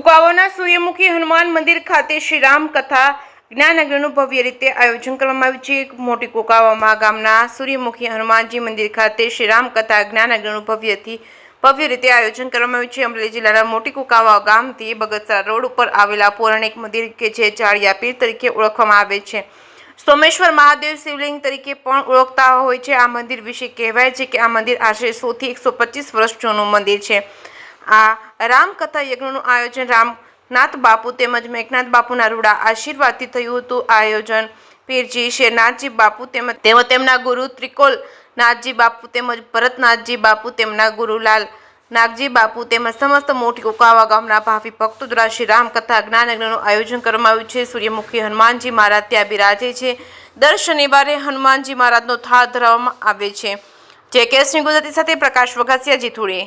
કુકાવાના સૂર્યમુખી હનુમાન મંદિર ખાતે શ્રી રામ કથા જ્ઞાનયજ્ઞનું ભવ્ય રીતે આયોજન કરવામાં આવ્યું છે। મોટી કુકાવા ગામના સૂર્યમુખી હનુમાનજી મંદિર ખાતે શ્રી રામ કથા જ્ઞાનયજ્ઞનું ભવ્ય રીતે આયોજન કરવામાં આવ્યું છે। અમરેલી જિલ્લાના મોટી કુકાવા ગામથી બગસરા રોડ ઉપર આવેલા પૌરાણિક મંદિર કે જે ચાળિયા પીર તરીકે ઓળખવામાં આવે છે। સોમેશ્વર મહાદેવ શિવલિંગ તરીકે પણ ઓળખતા હોય છે। આ મંદિર વિશે કહેવાય છે કે આ મંદિર આશરે 100 થી 125 વર્ષ જૂનું મંદિર છે। આ રામકથા યજ્ઞનું આયોજન રામનાથ બાપુ તેમજ મેઘનાથ બાપુના રૂડા આશીર્વાદથી થયું હતું। આ આયોજન પીરજી શેરનાથજી બાપુ તેમજ તેમના ગુરુ ત્રિકોલનાથજી બાપુ તેમજ ભરતનાથજી બાપુ તેમના ગુરુ લાલ નાગજી બાપુ તેમજ સમસ્ત મોટી કુકાવા ગામના ભાવિ ભક્તો દ્વારા શ્રી રામકથા જ્ઞાનયજ્ઞનું આયોજન કરવામાં આવ્યું છે। સૂર્યમુખી હનુમાનજી મહારાજ ત્યાં બિરાજે છે। દર શનિવારે હનુમાનજી મહારાજનો થાળ ધરવામાં આવે છે। જે કેસની ગુજરાતી સાથે પ્રકાશ વઘાસિયા જીથુડી।